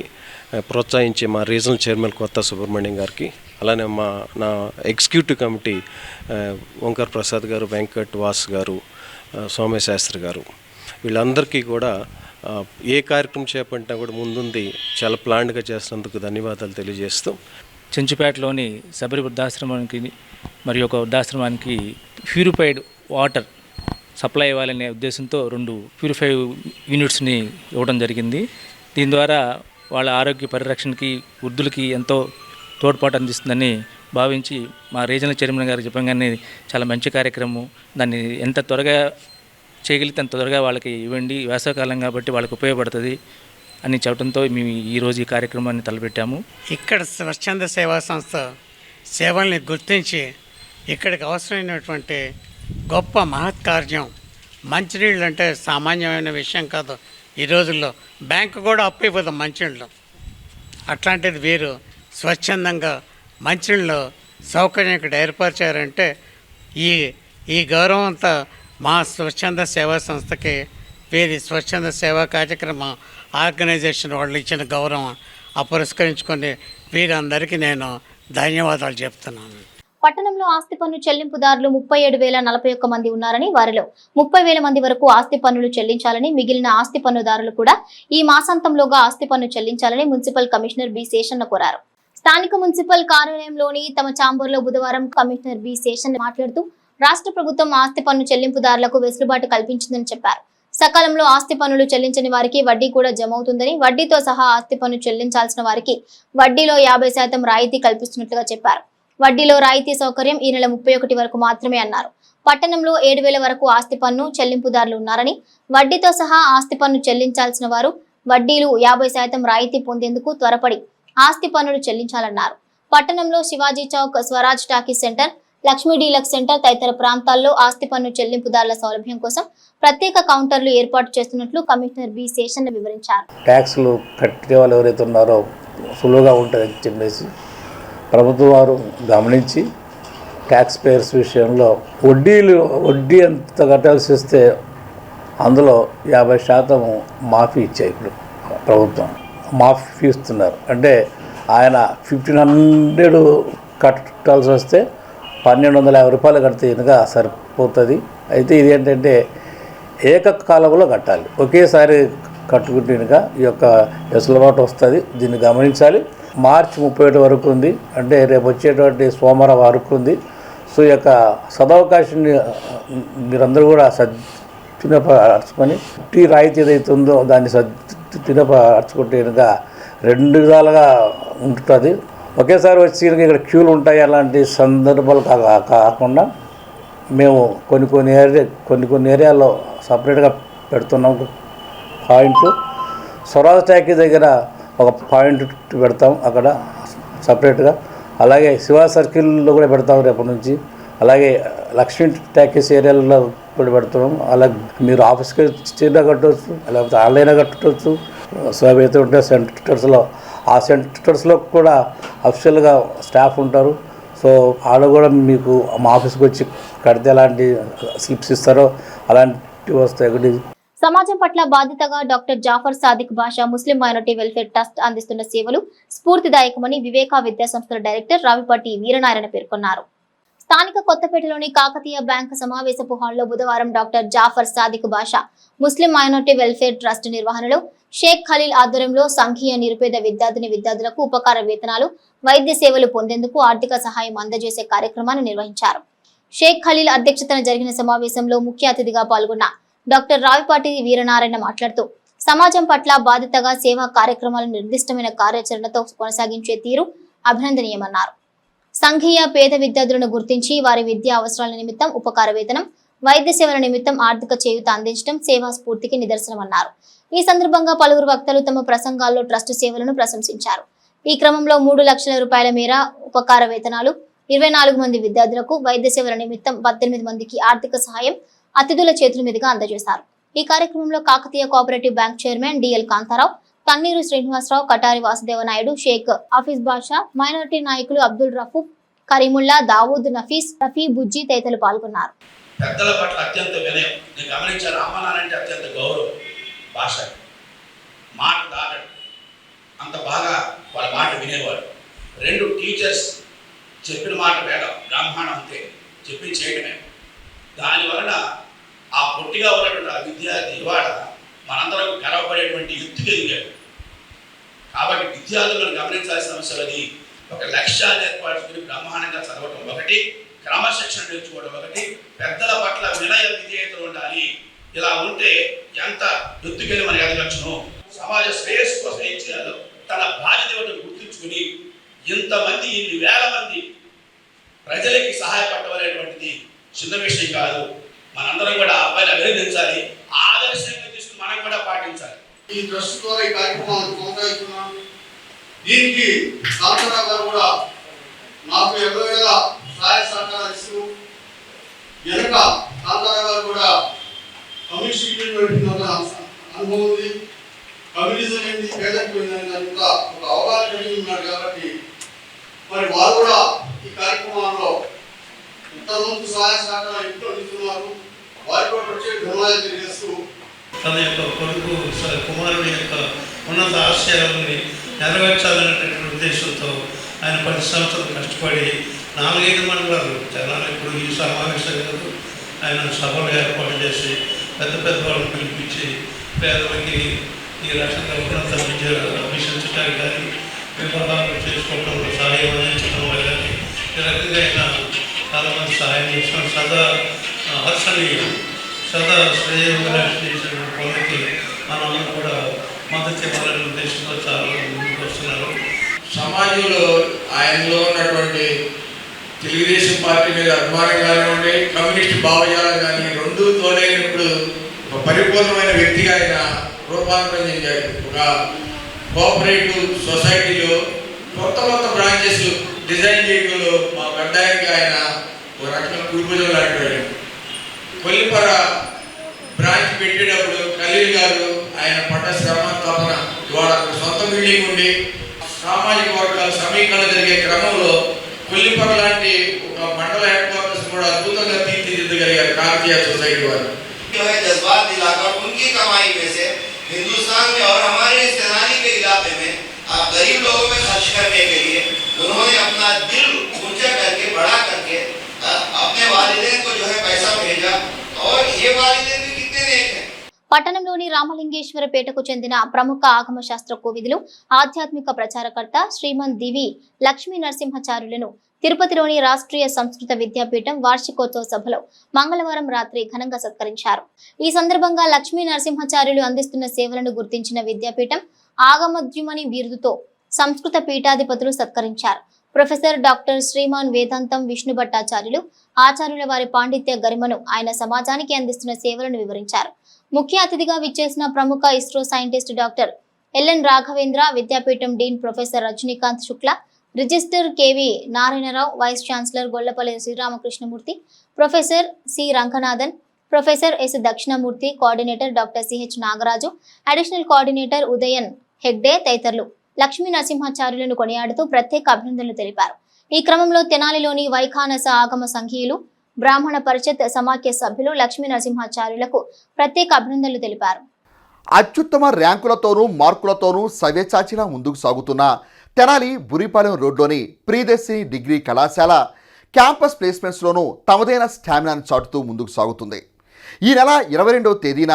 ప్రోత్సహించే మా రీజనల్ చైర్మన్ కొత్త సుబ్రహ్మణ్యం గారికి, అలానే నా ఎగ్జిక్యూటివ్ కమిటీ ఓంకార్ ప్రసాద్ గారు, వెంకట్ వాస్ గారు, సోమశాస్త్రి గారు, వీళ్ళందరికీ కూడా ఏ కార్యక్రమం చేపట్టినా కూడా ముందుంది చాలా ప్లాన్డ్గా చేసినందుకు ధన్యవాదాలు తెలియజేస్తూ, చెంచుపేటలోని శబరి వృద్ధాశ్రమానికి మరియు ఒక వృద్ధాశ్రమానికి ప్యూరిఫైడ్ వాటర్ సప్లై ఇవ్వాలనే ఉద్దేశంతో 2 ప్యూరిఫై యూనిట్స్ని ఇవ్వడం జరిగింది. దీని ద్వారా వాళ్ళ ఆరోగ్య పరిరక్షణకి, వృద్ధులకి ఎంతో తోడ్పాటు అందిస్తుందని భావించి మా రీజనల్ చైర్మన్ గారు చెప్పగానే చాలా మంచి కార్యక్రమం, దాన్ని ఎంత త్వరగా చేయగలిగితే అంత త్వరగా వాళ్ళకి ఇవ్వండి, వేసవకాలం కాబట్టి వాళ్ళకి ఉపయోగపడుతుంది అని చెప్పడంతో మేము ఈరోజు ఈ కార్యక్రమాన్ని తలపెట్టాము. ఇక్కడ స్వచ్ఛంద సేవా సంస్థ సేవల్ని గుర్తించి ఇక్కడికి అవసరమైనటువంటి గొప్ప మహత్కార్యం, మంచినీళ్ళు అంటే సామాన్యమైన విషయం కాదు. ఈ రోజుల్లో బ్యాంకు కూడా అప్పు ఇవ్వదు మంచినీళ్ళు. అట్లాంటిది వీరు స్వచ్ఛందంగా మంచినీళ్ళు సౌకర్యం ఇక్కడ ఏర్పరిచారంటే ఈ గౌరవం అంతా మా స్వచ్ఛంద సేవా సంస్థకి, వీరి స్వచ్ఛంద సేవా కార్యక్రమ ఆర్గనైజేషన్ వాళ్ళు ఇచ్చిన గౌరవం పురస్కరించుకొని వీరందరికీ నేను ధన్యవాదాలు చెప్తున్నాను. పట్టణంలో ఆస్తి పన్ను చెల్లింపుదారులు 37,041 మంది ఉన్నారని, వారిలో 30,000 మంది వరకు ఆస్తి పన్నులు చెల్లించాలని, మిగిలిన ఆస్తి పన్నుదారులు కూడా ఈ మాసాంతంలోగా ఆస్తి పన్ను చెల్లించాలని మున్సిపల్ కమిషనర్ బి శేషన్న కోరారు. స్థానిక మున్సిపల్ కార్యాలయంలోని తమ ఛాంబర్లో బుధవారం కమిషనర్ బి శేషన్న మాట్లాడుతూ రాష్ట్ర ప్రభుత్వం ఆస్తి పన్ను చెల్లింపుదారులకు వెసులుబాటు కల్పించిందని చెప్పారు. సకాలంలో ఆస్తి పన్నులు చెల్లించని వారికి వడ్డీ కూడా జమ అవుతుందని, వడ్డీతో సహా ఆస్తి పన్ను చెల్లించాల్సిన వారికి వడ్డీలో 50% రాయితీ కల్పిస్తున్నట్లుగా చెప్పారు. వడ్డీలో రాయితీ సౌకర్యం ఈ నెల 31 వరకు మాత్రమే అన్నారు. పట్టణంలో 7,000 వరకు ఆస్తి పన్ను చెల్లింపుదారులు ఉన్నారని, వడ్డీతో సహా ఆస్తి పన్ను చెల్లించాల్సిన వారు వడ్డీలు 50% రాయితీ పొందేందుకు త్వరపడి ఆస్తి పన్నులు చెల్లించాలన్నారు. పట్టణంలో Shivaji Chowk, Swaraj talkies centre, Lakshmi deluxe centre తదితర ప్రాంతాల్లో ఆస్తి పన్ను చెల్లింపుదారుల సౌలభ్యం కోసం ప్రత్యేక కౌంటర్లు ఏర్పాటు చేస్తున్నట్లు కమిషనర్ బి శేషన్న వివరించారు. ట్యాక్స్లు కట్టే వాళ్ళు ఎవరైతే ఉన్నారో సులువుగా ఉంటుందని చెప్పేసి ప్రభుత్వం వారు గమనించి ట్యాక్స్ పేయర్స్ విషయంలో వడ్డీ ఎంత కట్టాల్సి వస్తే అందులో 50% మాఫీ ఇచ్చాయి. ఇప్పుడు ప్రభుత్వం మాఫీ ఇస్తున్నారు. అంటే ఆయన 1,500 కట్టాల్సి వస్తే 1,250 రూపాయలు కడితే కనుక సరిపోతుంది. అయితే ఇది ఏంటంటే ఏకకాలంలో కట్టాలి, ఒకేసారి కట్టుకుంటే కనుక ఈ యొక్క వెసులుబాటు వస్తుంది. దీన్ని గమనించాలి. మార్చి 31 వరకు ఉంది, అంటే రేపు వచ్చేటువంటి సోమవారం వరకు ఉంది. సో ఈ యొక్క సదవకాశాన్ని మీరందరూ కూడా సద్వినియోగపరచుకొని టీ రాయితీ ఏదైతే ఉందో దాన్ని సద్వినియోగపరచుకుంటే కనుక 2 విధాలుగా ఉంటుంది. ఒకేసారి వచ్చి ఇక్కడ క్యూలు ఉంటాయి, అలాంటి సందర్భాలు కాకుండా మేము కొన్ని ఏరియాల్లో సపరేట్గా పెడుతున్నాం పాయింట్లు. స్వరాజ్ ట్యాకీ దగ్గర ఒక పాయింట్ పెడతాం అక్కడ సపరేట్గా. అలాగే శివా సర్కిల్లో కూడా పెడతాం రేపటి నుంచి. అలాగే లక్ష్మీ ట్యాకీస్ ఏరియాలో కూడా పెడుతున్నాం. అలాగే మీరు ఆఫీస్కి చిన్న కట్టవచ్చు, లేకపోతే ఆన్లైన్ కట్టవచ్చు. సో ఏవైతే ఉంటే సెంటర్స్లో, ఆ సెంటర్స్లో కూడా అఫీషియల్గా స్టాఫ్ ఉంటారు. సో ఆడ కూడా మీకు మా ఆఫీస్కి వచ్చి కడితే ఎలాంటి స్లిప్స్ ఇస్తారో అలాంటివి వస్తాయి. సమాజం పట్ల బాధ్యతగా డాక్టర్ జాఫర్ సాదిక్ బాషా ముస్లిం మైనారిటీ వెల్ఫేర్ ట్రస్ట్ అందిస్తున్న సేవలు స్ఫూర్తిదాయకమని వివేకా విద్యా సంస్థల డైరెక్టర్ రావిపాటి వీరనారాయణ పేర్కొన్నారు. స్థానిక కొత్తపేటలోని కాకతీయ బ్యాంక్ సమావేశపు హాల్లో బుధవారం డాక్టర్ జాఫర్ సాదిక్ బాషా ముస్లిం మైనార్టీ వెల్ఫేర్ ట్రస్ట్ నిర్వహణలో షేక్ ఖలీల్ ఆధ్వర్యంలో సంఘీయ నిరుపేద విద్యార్థులకు ఉపకార వేతనాలు, వైద్య సేవలు పొందేందుకు ఆర్థిక సహాయం అందజేసే కార్యక్రమాన్ని నిర్వహించారు. షేక్ ఖలీల్ అధ్యక్షతన జరిగిన సమావేశంలో ముఖ్య అతిథిగా పాల్గొన్న డాక్టర్ రావిపాటి వీరనారాయణ మాట్లాడుతూ సమాజం పట్ల బాధ్యతగా సేవా కార్యక్రమాలను నిర్దిష్టమైన కార్యాచరణతో కొనసాగించే తీరు అభినందనీయమన్నారు. సంఘీయ పేద విద్యార్థులను గుర్తించి వారి విద్యా అవసరాల నిమిత్తం ఉపకార వేతనం, వైద్య సేవల నిమిత్తం ఆర్థిక చేయూత అందించడం సేవా స్ఫూర్తికి నిదర్శనమన్నారు. ఈ సందర్భంగా పలువురు వక్తలు తమ ప్రసంగాల్లో ట్రస్ట్ సేవలను ప్రశంసించారు. ఈ క్రమంలో 3 లక్షల రూపాయల మేర ఉపకార వేతనాలు, 24 మంది విద్యార్థులకు వైద్య సేవల నిమిత్తం 18 మందికి ఆర్థిక సహాయం అతిథుల చేతుల మీదుగా అందజేశారు. ఈ కార్యక్రమంలో Kakatiya cooperative bank chairman DL Kantharao, Tanneeru Srinivasarao, Katari Vasudeva Naidu, Sheikh ఆఫీస్ బాషా, మైనారిటీ నాయకులు అబ్దుల్ రఫూక్, కరీముల్లా, దావూద్, నఫీస్, రఫీ, బుజ్జి తదితరులు పాల్గొన్నారు. పెద్దల పట్ల అత్యంత వినయం, నేను గమనించాను. అమ్మ నాన్నంటే అత్యంత గౌరవం. భాష మాట దాటడు, అంత బాగా వాళ్ళ మాట వినేవాడు. 2 టీచర్స్ చెప్పిన మాట వేదం, బ్రాహ్మణం అంతే, చెప్పి చేయడమే. దానివలన ఆ పొట్టిగా ఉన్నటువంటి ఆ విద్యార్థి ఇవాళ మనందరం గర్వపడేటువంటి యుక్తికి ఎదిగాడు. కాబట్టి విద్యార్థులను గమనించాల్సిన అంశం అది. ఒక లక్ష్యాన్ని ఏర్పరచుకుని బ్రహ్మాండంగా చదవటం ఒకటి, క్రమశిక్షణ నేర్చుకోవడం ఒకటి, పెద్దల పట్ల వినయ విధేయతలు ఉండాలి. ఇలా ఉంటే ఎంత ఎత్తుకెళ్ళి మనం ఎదగచ్చును. సమాజ శ్రేయస్సు కోసం ఏం చేయాలో తన బాధ్యతను గుర్తుంచుకుని ఇంతమంది, ఇన్ని వేల మంది ప్రజలకి సహాయపడటం అనేటువంటిది చిన్న విషయం కాదు. మనందరం కూడా ఆ అబ్బాయిని అభినందించాలి, ఆదర్శంగా తీసుకుని మనం కూడా పాటించాలి. ఈ ట్రస్ట్ ద్వారా ఈ కార్యక్రమాలను కొనసాగిస్తున్నాం. దీనికి కాంతారావు గారు కూడా నాకు ఎల్లవేళ సహాయ సహకారాలు ఇస్తూ, వెనక కాంతారావు గారు కూడా కమ్యూనిస్ట్ అనుభవం ఉంది. కమ్యూనిజం ఏంటి, పేదరికం ఏంటని దాని మీద ఒక అవగాహన కలిగి ఉన్నారు. కాబట్టి మరి వారు కూడా ఈ కార్యక్రమంలో ఇంతమంది సహాయ సహకారాలు ఇంట్లో ఇస్తున్నారు. వారికి కూడా ప్రత్యేక ధన్యవాదాలు తెలియజేస్తూ, తన యొక్క కొడుకు కుమారుడి యొక్క ఉన్నత ఆశయాలని నెరవేర్చాలనేటువంటి ఉద్దేశంతో ఆయన 10 సంవత్సరాలు కష్టపడి 4-5 మండలాలు జనాలు ఇప్పుడు ఈ సమావేశం కాదు, ఆయన సభలు ఏర్పాటు చేసి పెద్ద పెద్ద వాళ్ళని పిలిపించి పేదలకి ఈ రకంగా ఉన్నత విద్య అభ్యసించడానికి కానీ వివాహాలు చేసుకోవడంలో సహాయం అందించడం వల్ల ఈ రకంగా ఆయన చాలామంది సహాయం చేసిన సదా హర్షణీయం, సదా శ్రేయభిలాషి చేసిన పనులకి మనం కూడా మద్దతు ఇవ్వాలనే ఉద్దేశంతో చాలా ముందుకు వస్తున్నారు. సమాజంలో ఆయనలో ఉన్నటువంటి తెలుగుదేశం పార్టీ మీద అభిమానం కానివ్వండి, కమ్యూనిస్ట్ భావజాలం కానీ రెండూ తోడైనప్పుడు ఒక పరిపూర్ణమైన వ్యక్తిగా ఆయన రూపాంతరం చెందాడు. ఒక కోఆపరేటివ్ సొసైటీలో కొత్త బ్రాంచెస్ డిజైన్ చేయడంలో మా పెద్ద ఆయన ఒక రకంగా కుడిభుజం లాంటి. కొల్లిపర బ్రాంచ్ పెట్టేటప్పుడు ఖలీల్ గారు ఆయన పడ్డ శ్రమ తపన, ఇవాళ సొంత బిల్డింగ్ ఉండి సామాజిక వర్గాల సమీకరణ జరిగే క్రమంలో కొల్లిపర లాంటి ఒక మండల హెడ్ క్వార్టర్స్ కూడా అద్భుతంగా తీర్చిదిద్దగలిగారు కాకతీయ సొసైటీ వారు. जज्बात दिलाकर उनकी कमाई में से हिंदुस्तान में और हमारे सेनानी के इलाके में आप गरीब लोगों में खर्च करने के लिए उन्होंने अपना दिल ऊंचा करके बड़ा करके अपने वालिदैन को जो है पैसा भेजा। और ये वालिदैन भी कितने नेक हैं। పట్టణంలోని రామలింగేశ్వరపేటకు చెందిన ప్రముఖ ఆగమ శాస్త్ర కోవిదులు, ఆధ్యాత్మిక ప్రచారకర్త శ్రీమన్ దివి లక్ష్మీ నరసింహాచార్యులను తిరుపతిలోని రాష్ట్రీయ సంస్కృత విద్యాపీఠం వార్షికోత్సవ సభలో మంగళవారం రాత్రి ఘనంగా సత్కరించారు. ఈ సందర్భంగా లక్ష్మీ నరసింహాచార్యులు అందిస్తున్న సేవలను గుర్తించిన విద్యాపీఠం ఆగమద్యుమని బిరుదుతో సంస్కృత పీఠాధిపతులు సత్కరించారు. ప్రొఫెసర్ డాక్టర్ శ్రీమాన్ వేదాంతం విష్ణు భట్టాచార్యులు ఆచార్యుల వారి పాండిత్య గరిమను, ఆయన సమాజానికి అందిస్తున్న సేవలను వివరించారు. ముఖ్య అతిథిగా విచ్చేసిన ప్రముఖ ISRO scientist doctor LN Raghavendra, విద్యాపీఠం dean professor Rajinikanth Shukla, registrar KV Narayanarao, vice chancellor Gollapalli Sriramakrishnamurthy, professor C Ranganathan, professor S Dakshinamurthy, coordinator doctor CH Nagaraju, additional coordinator Udayan Hegde తదితరులు లక్ష్మీ నరసింహాచార్యులను కొనియాడుతూ ప్రత్యేక అభినందనలు తెలిపారు. ఈ క్రమంలో తెనాలిలోని వైఖానస ఆగమ సంఘీయులు, బ్రాహ్మణ పరిషత్ సమాఖ్య సభ్యులు లక్ష్మీ నరసింహాచార్యులకు ప్రత్యేక అభినందనలు తెలిపారు. అత్యుత్తమ ర్యాంకులతోనూ మార్కులతోనూ సవ్యచాచిలా ముందుకు సాగుతున్న తెనాలి బురిపాలెం రోడ్లోని ప్రియదర్శిని డిగ్రీ కళాశాల క్యాంపస్ ప్లేస్మెంట్స్లోనూ తమదైన స్టామినాను చాటుతూ ముందుకు సాగుతుంది. ఈ నెల 22వ తేదీన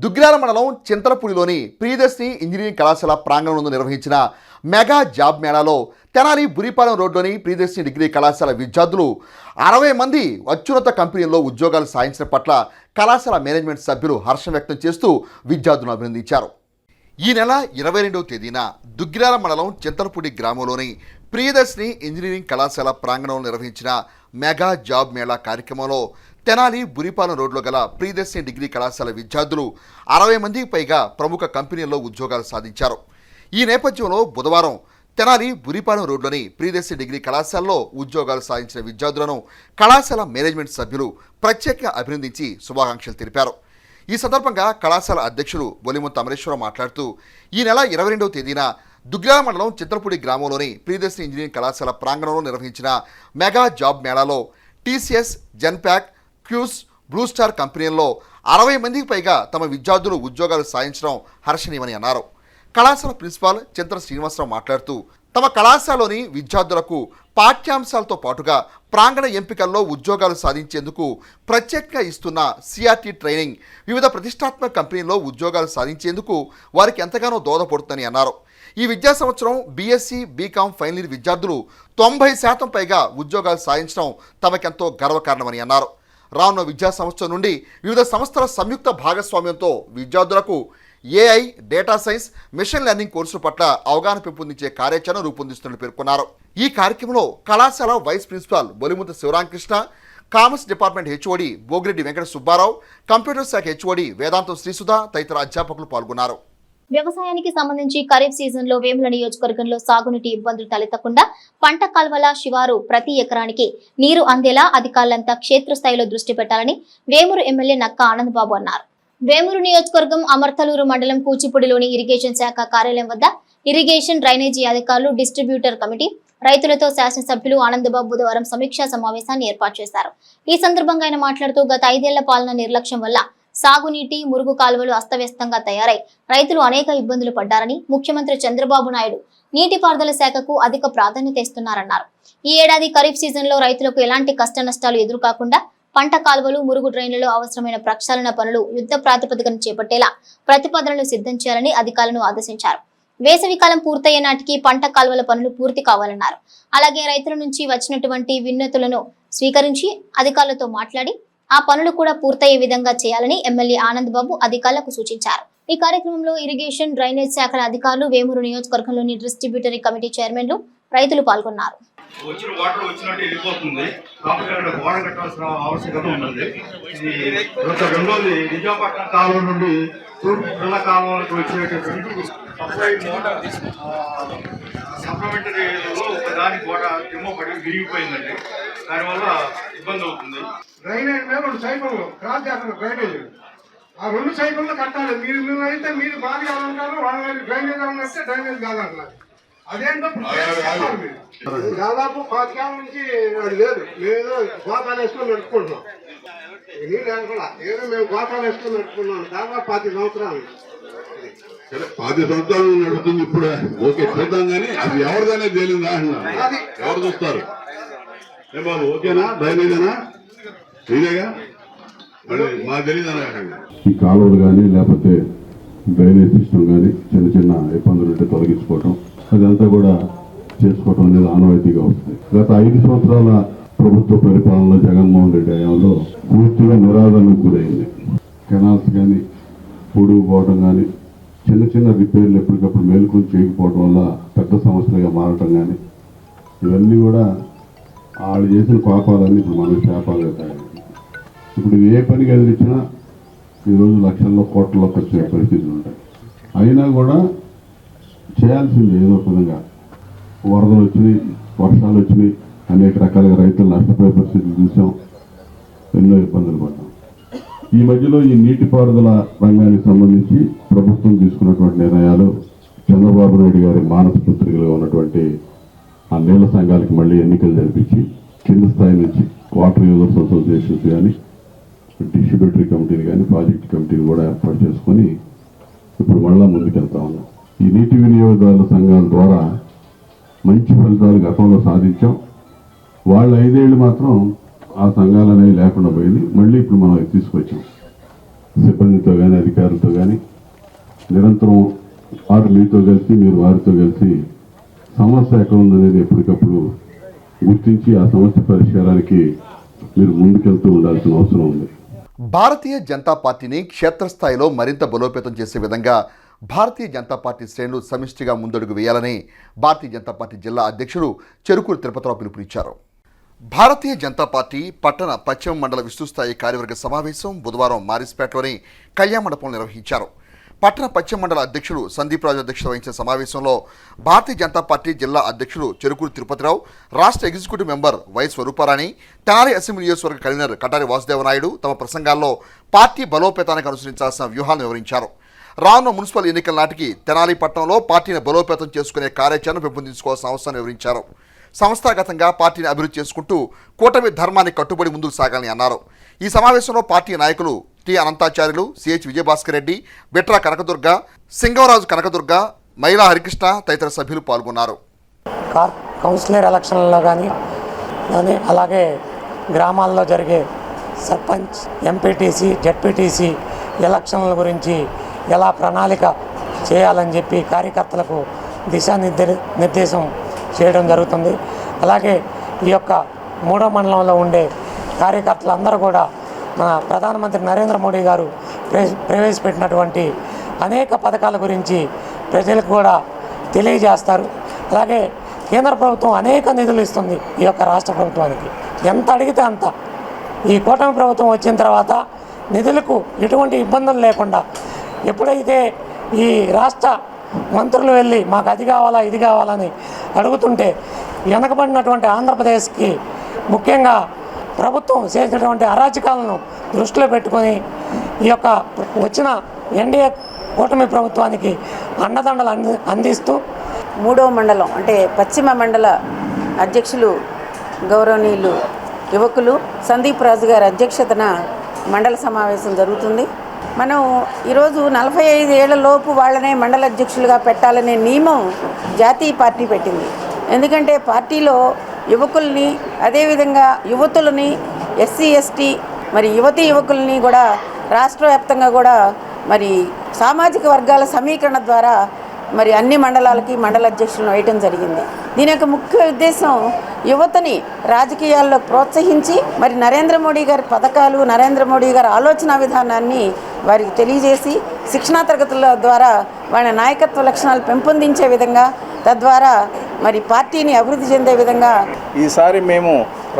దుగ్గిరాల మండలం చింతలపూడిలోని ప్రియదర్శిని ఇంజనీరింగ్ కళాశాల ప్రాంగణం నందు నిర్వహించిన మెగా జాబ్ మేళాలో తెనాలి బురిపాలెం రోడ్లోని ప్రియదర్శిని డిగ్రీ కళాశాల విద్యార్థులు 60 మంది అత్యున్నత కంపెనీల్లో ఉద్యోగాలు సాధించిన పట్ల కళాశాల మేనేజ్మెంట్ సభ్యులు హర్షం వ్యక్తం చేస్తూ విద్యార్థులను అభినందించారు. ఈ నెల 22వ తేదీన దుగ్గిరాల మండలం చింతలపూడి గ్రామంలోని ప్రియదర్శిని ఇంజనీరింగ్ కళాశాల ప్రాంగణంలో నిర్వహించిన మెగా జాబ్ మేళా కార్యక్రమంలో తెనాలి బురిపాలెం రోడ్లో గల ప్రియదర్శిని డిగ్రీ కళాశాల విద్యార్థులు 60 మందికి పైగా ప్రముఖ కంపెనీల్లో ఉద్యోగాలు సాధించారు. ఈ నేపథ్యంలో బుధవారం తెనాలి బురిపాలెం రోడ్లోని ప్రియదర్శిని డిగ్రీ కళాశాలలో ఉద్యోగాలు సాధించిన విద్యార్థులను కళాశాల మేనేజ్మెంట్ సభ్యులు ప్రత్యేకంగా అభినందించి శుభాకాంక్షలు తెలిపారు. ఈ సందర్భంగా కళాశాల అధ్యక్షులు బొలిముంత అమరేశ్వరరావు మాట్లాడుతూ ఈ నెల 22వ తేదీన దుగ్గిరాల మండలం చింతలపూడి గ్రామంలోని ప్రియదర్శిని ఇంజనీరింగ్ కళాశాల ప్రాంగణంలో నిర్వహించిన మెగా జాబ్ మేళాలో TCS, Genpact, Quess, Blue Star కంపెనీల్లో 60 మందికి పైగా తమ విద్యార్థులు ఉద్యోగాలు సాధించడం హర్షణీయమని అన్నారు. కళాశాల ప్రిన్సిపాల్ చింతల శ్రీనివాసరావు మాట్లాడుతూ తమ కళాశాలలోని విద్యార్థులకు పాఠ్యాంశాలతో పాటుగా ప్రాంగణ ఎంపికల్లో ఉద్యోగాలు సాధించేందుకు ప్రత్యేకంగా ఇస్తున్న సిఆర్టీ ట్రైనింగ్ వివిధ ప్రతిష్టాత్మక కంపెనీల్లో ఉద్యోగాలు సాధించేందుకు వారికి ఎంతగానో దోహదపడుతుందని అన్నారు. ఈ విద్యా సంవత్సరం బీఎస్సీ, బీకాం ఫైనల్ ఇయర్ విద్యార్థులు 90% పైగా ఉద్యోగాలు సాధించడం తమకెంతో గర్వకారణమని అన్నారు. రానున్న విద్యా సంవత్సరం నుండి వివిధ సంస్థల సంయుక్త భాగస్వామ్యంతో విద్యార్థులకు AI, data science, machine learning కోర్సుల పట్ల అవగాహన పెంపొందించే కార్యాచరణ రూపొందిస్తున్నట్టు పేర్కొన్నారు. ఈ కార్యక్రమంలో కళాశాల vice principal Bolimunta Sivaramakrishna, commerce department HOD Bogireddy Venkata Subbarao, computer శాఖ హెచ్ఓడి వేదాంతం శ్రీసుధ తదితర అధ్యాపకులు పాల్గొన్నారు. వ్యవసాయానికి సంబంధించి ఖరీఫ్ సీజన్ లో వేముల నియోజకవర్గంలో సాగునీటి ఇబ్బందులు తలెత్తకుండా పంట కాల్వల శివారు ప్రతి ఎకరానికి నీరు అందేలా అధికారులంతా క్షేత్రస్థాయిలో దృష్టి పెట్టాలని వేమూరు ఎమ్మెల్యే నక్క ఆనందబాబు అన్నారు. వేమూరు నియోజకవర్గం అమర్తలూరు మండలం కూచిపూడిలోని ఇరిగేషన్ శాఖ కార్యాలయం వద్ద ఇరిగేషన్, డ్రైనేజీ అధికారులు, డిస్ట్రిబ్యూటర్ కమిటీ, రైతులతో శాసనసభ్యులు ఆనందబాబు బుధవారం సమీక్షా సమావేశాన్ని ఏర్పాటు చేశారు. ఈ సందర్భంగా ఆయన మాట్లాడుతూ గత 5 ఏళ్ల పాలన నిర్లక్ష్యం వల్ల సాగునీటి, మురుగు కాలువలు అస్తవ్యస్తంగా తయారై రైతులు అనేక ఇబ్బందులు పడ్డారని, ముఖ్యమంత్రి చంద్రబాబు నాయుడు నీటిపారుదల శాఖకు అధిక ప్రాధాన్యత ఇస్తున్నారన్నారు. ఈ ఏడాది ఖరీఫ్ సీజన్ లో రైతులకు ఎలాంటి కష్ట నష్టాలు ఎదురుకాకుండా పంట కాలువలు, మురుగు డ్రైన్లలో అవసరమైన ప్రక్షాళన పనులు యుద్ధ ప్రాతిపదికన చేపట్టేలా ప్రతిపాదనలు సిద్ధం చేయాలని అధికారులను ఆదేశించారు. వేసవి కాలం పూర్తయ్యే నాటికి పంట కాలువల పనులు పూర్తి కావాలన్నారు. అలాగే రైతుల నుంచి వచ్చినటువంటి విన్నతులను స్వీకరించి అధికారులతో మాట్లాడి ఆ పనులు కూడా పూర్తయ్యే విధంగా చేయాలని ఎమ్మెల్యే ఆనందబాబు అధికారులకు సూచించారు. ఈ కార్యక్రమంలో ఇరిగేషన్, డ్రైనేజ్ శాఖల అధికారులు, వేమూరు నియోజకవర్గంలోని డిస్ట్రిబ్యూటరీ కమిటీ చైర్మన్లు, రైతులు పాల్గొన్నారు. వచ్చిన వాటర్ వచ్చినట్టు వెళ్ళిపోతుంది కాబట్టి అక్కడ గోడ కట్టాల్సిన ఆవశ్యకత ఉంటుంది. రెండోది నిజాంపట్నం కాలువ నుండి తూర్పు పిల్ల కాలువలకు వచ్చేటటువంటి సప్లిమెంటరీలో ఒకదాని గోడ తిమ్మపడి విరిగిపోయిందండి. దానివల్ల ఇబ్బంది అవుతుంది. డ్రైనేజ్ మీద 2 సైకిళ్ళు క్రాస్ చేస్తారు. డ్రైనేజ్ ఆ 2 సైకిళ్ళు కట్టాలి. మీరు అయితే మీరు బాగా కావాలంటారు, వాళ్ళ డ్రైనేజ్ కావాలంటే డ్రైనేజ్ కాదంటున్నారు. అదేంటో దాదాపు 5 ఏళ్ళ నుంచి అది లేదు. మేము గోతాలు వేసుకొని నడుపుకుంటున్నాం. నీళ్ళు అనుకున్నా ఏదో మేము గోతాలు వేసుకొని నడుపుకున్నాం దాదాపు 10 సంవత్సరాలు. 10 సంవత్సరాలు నడుపుతుంది. ఇప్పుడు ఓకే చూద్దాం కానీ అది ఎవరిదనే తేలిందా అంటున్నారు. ఎవరు చూస్తారు? ఏ బాబు ఓకేనా? డ్రైనేజేనా? ఇదేగా మాకు తెలియదన్నా. ఈ కాలువలు కానీ లేకపోతే డ్రైనేజ్ సిస్టమ్ కానీ చిన్న చిన్న ఇబ్బందులు ఉంటే తొలగించుకోవటం, అదంతా కూడా చేసుకోవటం అనేది ఆనవాయితీగా వస్తుంది. గత 5 సంవత్సరాల ప్రభుత్వ పరిపాలనలో జగన్మోహన్ రెడ్డి హయాంలో పూర్తిగా నిరాదరణకు గురైంది. కెనాల్స్ కానీ పొడుగు పోవడం కానీ, చిన్న చిన్న రిపేర్లు ఎప్పటికప్పుడు మేలుకొని చేయకపోవడం వల్ల పెద్ద సమస్యలుగా మారటం కానీ, ఇవన్నీ కూడా వాళ్ళు చేసిన పాపాలన్నీ ఇప్పుడు మన శాపాలుగా తయారు. ఇప్పుడు ఏ పని కదిలించినా ఈరోజు లక్షల్లో కోట్లలో ఖర్చు అయ్యే పరిస్థితులు ఉంటాయి. అయినా కూడా చేయాల్సింది ఏదో విధంగా. వరదలు వచ్చినాయి, వర్షాలు వచ్చినాయి, అనేక రకాలుగా రైతులు నష్టపోయే పరిస్థితులు చూసాం, ఎన్నో ఇబ్బందులు పడ్డాం. ఈ మధ్యలో ఈ నీటిపారుదల రంగానికి సంబంధించి ప్రభుత్వం తీసుకున్నటువంటి నిర్ణయాలు, చంద్రబాబు నాయుడు గారి మానస పుత్రికలుగా ఉన్నటువంటి ఆ నీళ్ల సంఘాలకి మళ్ళీ ఎన్నికలు జరిపించి కింద స్థాయి నుంచి వాటర్ యూజర్స్ అసోసియేషన్స్ కానీ, డిస్ట్రిబ్యూటరీ కమిటీని కానీ, ప్రాజెక్ట్ కమిటీని కూడా ఏర్పాటు చేసుకొని ఇప్పుడు మళ్ళా ముందుకెళ్తా ఉన్నాం. ఈ నీటి వినియోగదారుల సంఘాల ద్వారా మంచి ఫలితాలు గతంలో సాధించాం. వాళ్ళ 5 ఏళ్ళు మాత్రం ఆ సంఘాలు అనేవి లేకుండా పోయింది. మళ్ళీ ఇప్పుడు మనం తీసుకొచ్చాం. సిబ్బందితో కానీ అధికారులతో కానీ నిరంతరం వారు మీతో కలిసి మీరు వారితో కలిసి సమస్య ఎక్కడ ఉందనేది ఎప్పటికప్పుడు గుర్తించి ఆ సమస్య పరిష్కారానికి మీరు ముందుకెళ్తూ ఉండాల్సిన అవసరం ఉంది. భారతీయ జనతా పార్టీని క్షేత్రస్థాయిలో మరింత బలోపేతం చేసే విధంగా భారతీయ జనతా పార్టీ శ్రేణులు సమిష్టిగా ముందడుగు వేయాలని భారతీయ జనతా పార్టీ జిల్లా అధ్యక్షుడు చెరుకూరు తిరుపతిరావు పిలుపునిచ్చారు. భారతీయ జనతా పార్టీ పట్టణ పశ్చిమ మండల విస్తృతస్థాయి కార్యవర్గ సమావేశం బుధవారం మారిస్పేటలోని కళ్యాణ మండపంలో నిర్వహించారు. పట్టణ పశ్చిమ మండల అధ్యక్షుడు సందీప్ రాజు అధ్యక్షత వహించిన సమావేశంలో భారతీయ జనతా పార్టీ జిల్లా అధ్యక్షుడు చెరుకూరు తిరుపతిరావు, రాష్ట్ర executive member why Swarupa Rani, Tenali assembly నియోజకవర్గ కన్వీనర్ కటారి వాసుదేవనాయుడు తమ ప్రసంగాల్లో పార్టీ బలోపేతానికి అనుసరించాల్సిన వ్యూహాలను వివరించారు. రానున్న మున్సిపల్ ఎన్నికల నాటికి తెనాలి పట్టణంలో పార్టీని బలోపేతం చేసుకునే కార్యాచరణ పెంపొందించుకోవాల్సిన అవసరాన్ని వివరించారు. సంస్థాగతంగా పార్టీని అభివృద్ధి చేసుకుంటూ కూటమి ధర్మాన్ని కట్టుబడి ముందుకు సాగాలని అన్నారు. ఈ సమావేశంలో పార్టీ నాయకులు టి అనంతాచార్యులు, సిహెచ్ విజయభాస్కర్ రెడ్డి, బిట్రా కనకదుర్గ, సింగవరాజు కనకదుర్గ, మైలా హరికృష్ణ తదితర సభ్యులు పాల్గొన్నారు. కౌన్సిలర్ ఎలక్షన్లలో కానీ అలాగే గ్రామాల్లో జరిగే సర్పంచ్, ఎంపీటీసీ, జెడ్పీటీసీ ఎలక్షన్ల గురించి ఎలా ప్రణాళిక చేయాలని చెప్పి కార్యకర్తలకు దిశానిర్దేశం చేయడం జరుగుతుంది. అలాగే ఈ యొక్క 3వ మండలంలో ఉండే కార్యకర్తలందరూ కూడా మన ప్రధానమంత్రి నరేంద్ర మోడీ గారు ప్రవేశపెట్టినటువంటి అనేక పథకాల గురించి ప్రజలకు కూడా తెలియజేస్తారు. అలాగే కేంద్ర ప్రభుత్వం అనేక నిధులు ఇస్తుంది ఈ యొక్క రాష్ట్ర ప్రభుత్వానికి, ఎంత అడిగితే అంత. ఈ కూటమి ప్రభుత్వం వచ్చిన తర్వాత నిధులకు ఎటువంటి ఇబ్బందులు లేకుండా ఎప్పుడైతే ఈ రాష్ట్ర మంత్రులు వెళ్ళి మాకు అది కావాలా ఇది కావాలని అడుగుతుంటే వెనకబడినటువంటి ఆంధ్రప్రదేశ్కి ముఖ్యంగా ప్రభుత్వం చేసినటువంటి అరాచకాలను దృష్టిలో పెట్టుకొని ఈ యొక్క వచ్చిన ఎన్డీఏ కూటమి ప్రభుత్వానికి అండదండలు అందిస్తూ 3వ మండలం అంటే పశ్చిమ మండల అధ్యక్షులు గౌరవనీయులు యువకులు సందీప్ రాజు గారి అధ్యక్షతన మండల సమావేశం జరుగుతుంది. మనం ఈరోజు 45 ఏళ్ల లోపు వాళ్ళనే మండల అధ్యక్షులుగా పెట్టాలనే నియమం జాతీయ పార్టీ పెట్టింది. ఎందుకంటే పార్టీలో యువకుల్ని, అదేవిధంగా యువతులని, ఎస్సీ ఎస్టీ మరి యువకుల్ని కూడా రాష్ట్ర వ్యాప్తంగా కూడా మరి సామాజిక వర్గాల సమీకరణ ద్వారా మరి అన్ని మండలాలకి మండల అధ్యక్షులను వేయటం జరిగింది. దీని యొక్క ముఖ్య ఉద్దేశం యువతని రాజకీయాల్లో ప్రోత్సహించి మరి నరేంద్ర మోడీ గారి పథకాలు, నరేంద్ర మోడీ గారి ఆలోచన విధానాన్ని వారికి తెలియజేసి శిక్షణా తరగతుల ద్వారా వాళ్ళ నాయకత్వ లక్షణాలు పెంపొందించే విధంగా, తద్వారా మరి పార్టీని అభివృద్ధి చెందే విధంగా ఈసారి మేము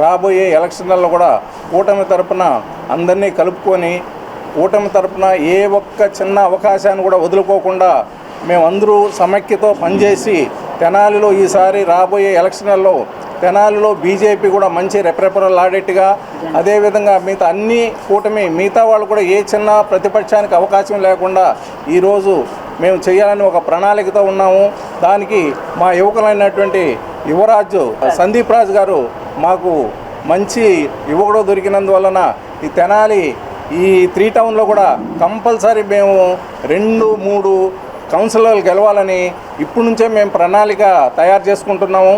రాబోయే ఎలక్షన్లలో కూడా కూటమి తరపున అందరినీ కలుపుకొని కూటమి తరపున ఏ ఒక్క చిన్న అవకాశాన్ని కూడా వదులుకోకుండా మేమందరూ సమైక్యతో పనిచేసి తెనాలిలో ఈసారి రాబోయే ఎలక్షన్లలో తెనాలిలో బీజేపీ కూడా మంచి రెపరెపరలాడేట్టుగా, అదేవిధంగా మిగతా అన్ని కూటమి మిగతా వాళ్ళు కూడా ఏ చిన్న ప్రతిపక్షానికి అవకాశం లేకుండా ఈరోజు మేము చేయాలని ఒక ప్రణాళికతో ఉన్నాము. దానికి మా యువకులైనటువంటి యువరాజు సందీప్ రాజు గారు మాకు మంచి యువకుడు దొరికినందువలన ఈ తెనాలి ఈ 3 టౌన్లో కూడా కంపల్సరీ మేము 2-3 కౌన్సిలర్లు గెలవాలని ఇప్పటి నుంచే మేము ప్రణాళిక తయారు చేసుకుంటున్నాము.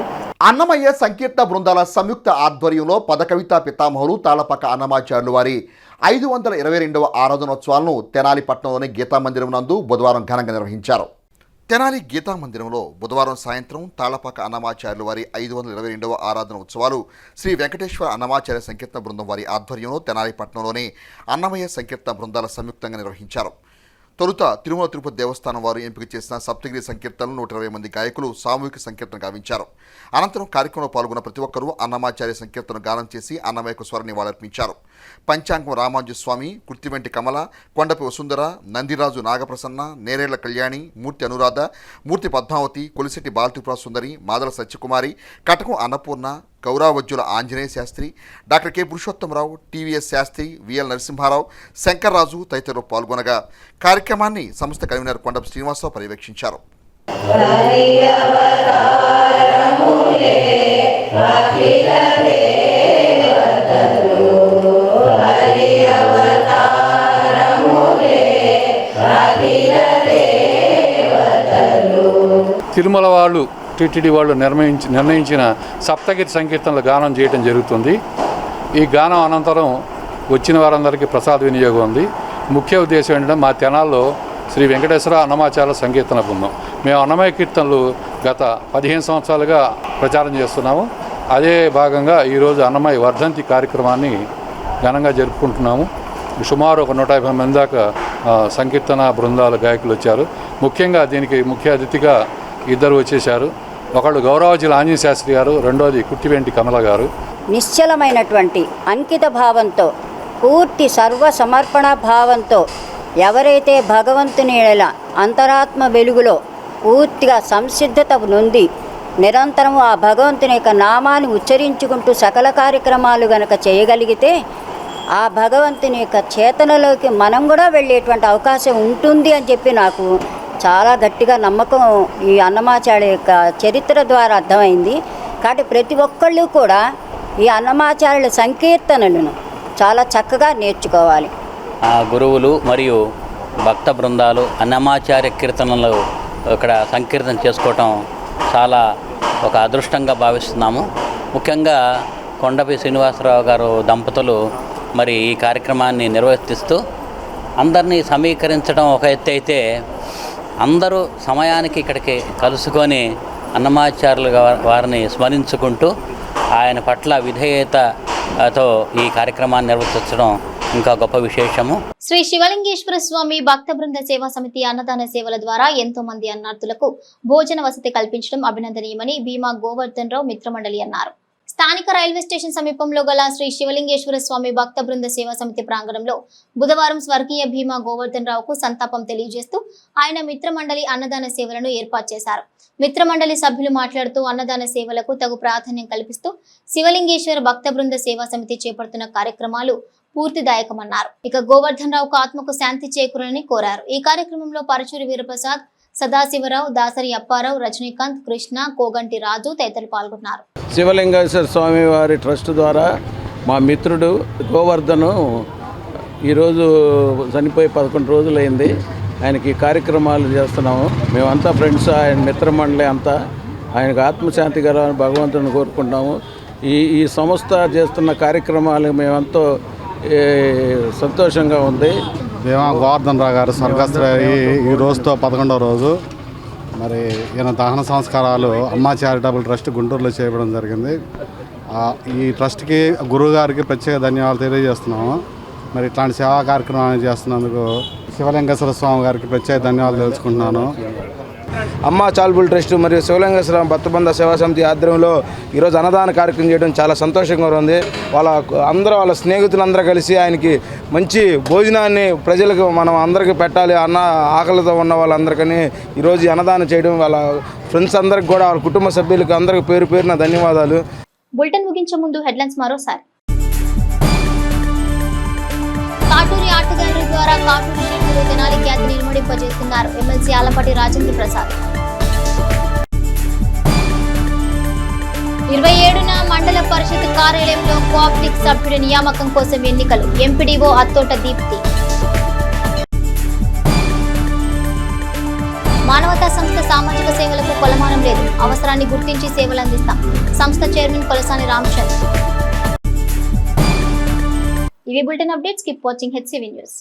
అన్నమయ్య సంకీర్తన బృందాల సంయుక్త ఆధ్వర్యంలో పదకవితా పితామహులు తాళపాక అన్నమాచార్యులు వారి 522వ ఆరాధనోత్సవాలను తెనాలి పట్టణంలోని గీతామందిరం నందు బుధవారం ఘనంగా నిర్వహించారు. తెనాలి గీతామందిరంలో బుధవారం సాయంత్రం తాళపాక అన్నమాచార్యులు వారి 522వ ఆరాధన ఉత్సవాలు శ్రీ వెంకటేశ్వర అన్నమాచార్య సంకీర్తన బృందం వారి ఆధ్వర్యంలో తెనాలి పట్టణంలోని అన్నమయ్య సంకీర్తన బృందాల సంయుక్తంగా నిర్వహించారు. తొలుత తిరుమల తిరుపతి దేవస్థానం వారు ఎంపిక చేసిన సప్తగిరి సంకీర్తనలు 120 మంది గాయకులు సామూహిక సంకీర్తన గావించారు. అనంతరం కార్యక్రమంలో పాల్గొన్న ప్రతి ఒక్కరూ అన్నమాచార్య సంకీర్తన గానం చేసి అన్నమయ్యకు స్వర నివాళులర్పించారు. Panchangam Ramanjaswamy, Kurtiventi Kamala, Kondapi Vasundhara, Nandiraju Nagaprasanna, Nerella Kalyani, Murthy Anuradha, Murthy Padmavathi, Kolisetti Balatripura Sundari, Madala Satyakumari, Katakam Annapurna, Gouravajjula Anjaneya Sastry, doctor K Purushottamarao, TVS Sastry, VL Narasimharao, Shankarraju తదితరులు పాల్గొనగా కార్యక్రమాన్ని సంస్థ కన్వీనర్ కొండపి శ్రీనివాసరావు పర్యవేక్షించారు. తిరుమల వాళ్ళు టీటీడీ వాళ్ళు నిర్ణయించిన సప్తగిరి సంకీర్తనలు గానం చేయడం జరుగుతుంది. ఈ గానం అనంతరం వచ్చిన వారందరికీ ప్రసాద వినియోగం ఉంది. ముఖ్య ఉద్దేశం ఏంటంటే మా తెనాల్లో శ్రీ వెంకటేశ్వర అన్నమాచార్య సంకీర్తన బృందం మేము అన్నమయ్య కీర్తనలు గత 15 సంవత్సరాలుగా ప్రచారం చేస్తున్నాము. అదే భాగంగా ఈరోజు అన్నమయ్య వర్ధంతి కార్యక్రమాన్ని ఘనంగా జరుపుకుంటున్నాము. సుమారు ఒక 150 మంది దాకా సంకీర్తన బృందాల గాయకులు వచ్చారు. ముఖ్యంగా దీనికి ముఖ్య అతిథిగా ఇద్దరు వచ్చేశారు. ఒకళ్ళు గౌరవజీల ఆంజనేయ శాస్త్రి గారు, రెండోది కుట్టివెంటి కమల గారు. నిశ్చలమైనటువంటి అంకిత భావంతో, పూర్తి సర్వ సమర్పణ భావంతో ఎవరైతే భగవంతుని అంతరాత్మ వెలుగులో పూర్తిగా సంసిద్ధత నొంది నిరంతరం ఆ భగవంతుని యొక్క నామాన్ని ఉచ్చరించుకుంటూ సకల కార్యక్రమాలు గనక చేయగలిగితే ఆ భగవంతుని యొక్క చేతనలోకి మనం కూడా వెళ్ళేటువంటి అవకాశం ఉంటుంది అని చెప్పి నాకు చాలా గట్టిగా నమ్మకం ఈ అన్నమాచార్య యొక్క చరిత్ర ద్వారా అర్థమైంది. కాబట్టి ప్రతి ఒక్కళ్ళు కూడా ఈ అన్నమాచార్యుల సంకీర్తనలను చాలా చక్కగా నేర్చుకోవాలి. గురువులు మరియు భక్త బృందాలు అన్నమాచార్య కీర్తనలు ఇక్కడ సంకీర్తన చేసుకోవటం చాలా ఒక అదృష్టంగా భావిస్తున్నాము. ముఖ్యంగా కొండపి శ్రీనివాసరావు గారు దంపతులు మరి ఈ కార్యక్రమాన్ని నిర్వర్తిస్తూ అందరినీ సమీకరించడం ఒక ఎత్తు అయితే, అందరూ సమయానికి ఇక్కడికి కలుసుకొని అన్నమాచార్యుల వారిని స్మరించుకుంటూ ఆయన పట్ల విధేయతతో ఈ కార్యక్రమాన్ని నిర్వర్తించడం ఇంకా గొప్ప విశేషము. శ్రీ శివలింగేశ్వర స్వామి భక్త బృంద సేవా సమితి అన్నదాన సేవల ద్వారా ఎంతో మంది అన్నార్థులకు భోజన వసతి కల్పించడం అభినందనీయమని భీమా గోవర్ధన్ రావు మిత్రమండలి అన్నారు. స్థానిక రైల్వే స్టేషన్ సమీపంలో గల శ్రీ శివలింగేశ్వర స్వామి భక్త బృంద సేవా సమితి ప్రాంగణంలో బుధవారం స్వర్గీయ భీమా గోవర్ధన్ రావుకు సంతాపం తెలియజేస్తూ ఆయన మిత్రమండలి అన్నదాన సేవలను ఏర్పాటు చేశారు. మిత్రమండలి సభ్యులు మాట్లాడుతూ అన్నదాన సేవలకు తగు ప్రాధాన్యం కల్పిస్తూ శివలింగేశ్వర భక్త బృంద సేవా సమితి చేపడుతున్న కార్యక్రమాలు పూర్తిదాయకమన్నారు. ఇక గోవర్ధన్ రావుకు ఆత్మకు శాంతి చేకూరాలని కోరారు. ఈ కార్యక్రమంలో పరచూరి వీరప్రసాద్, సదాశివరావు, దాసరి అప్పారావు, రజనీకాంత్, కృష్ణ, కోగంటి రాజు తదితరులు పాల్గొన్నారు. శివలింగేశ్వర స్వామి వారి ట్రస్ట్ ద్వారా మా మిత్రుడు గోవర్ధను ఈరోజు చనిపోయి 11 రోజులైంది. ఆయనకి కార్యక్రమాలు చేస్తున్నాము. మేమంతా ఫ్రెండ్స్, ఆయన మిత్రమండలి అంతా. ఆయనకు ఆత్మశాంతి కలగాలని భగవంతుని కోరుకుంటాము. ఈ సంస్థ చేస్తున్న కార్యక్రమాలు మేమంతో సంతోషంగా ఉంది. భీమా గోవర్ధన్ రావు గారు స్వర్గస్థులయ్యి ఈ రోజుతో 11వ రోజు. మరి ఈయన దహన సంస్కారాలు అమ్మా చారిటబుల్ ట్రస్ట్ గుంటూరులో చేయడం జరిగింది. ఈ ట్రస్ట్కి గురువు గారికి ప్రత్యేక ధన్యవాదాలు తెలియజేస్తున్నాము. మరి ఇట్లాంటి సేవా కార్యక్రమాన్ని చేస్తున్నందుకు శివలింగేశ్వర స్వామి గారికి ప్రత్యేక ధన్యవాదాలు తెలుసుకుంటున్నాను. అమ్మా చారిటబుల్ ట్రస్ట్ మరియు శివలింగేశ్వర భక్త బృంద సేవా సమితి ఆధ్వర్యంలో ఈరోజు అన్నదాన కార్యక్రమం చేయడం చాలా సంతోషంగా ఉంది. వాళ్ళ స్నేహితులందరూ కలిసి ఆయనకి మంచి భోజనాన్ని ప్రజలకు మనం అందరికీ పెట్టాలి అన్న ఆకలితో ఉన్న వాళ్ళందరికీ ఈరోజు అన్నదానం చేయడం, వాళ్ళ ఫ్రెండ్స్ అందరికి కూడా, వాళ్ళ కుటుంబ సభ్యులకు అందరికి పేరు పేరున ధన్యవాదాలు. బులెటిన్ ముగించే ముందు హెడ్లైన్స్ మరోసారి. కాటూరి ఆర్ట్ గ్యాలరీ ద్వారా కాటూరి శిల్పులు తెనాలి ఖ్యాతిని ఇనుమడింపజేస్తున్నారు ఎమ్మెల్సీ ఆలపాటి రాజేంద్ర ప్రసాద్. 27న మండల పరిషత్ కార్యాలయంలో కోఆప్టిక్ సభ్యుడి నియామకం కోసం ఎన్నికలు. ఎంపీడీఓ అత్తోట దీప్తి. మానవతా సంస్థ సామాజిక సేవలకు కొలమానం లేదు. అవసరాన్ని గుర్తించి సేవలు అందిస్తాం. సంస్థ చైర్మన్ కొలసాని రామచంద్ర. ఇవి bulletin updates. Keep watching HCV news.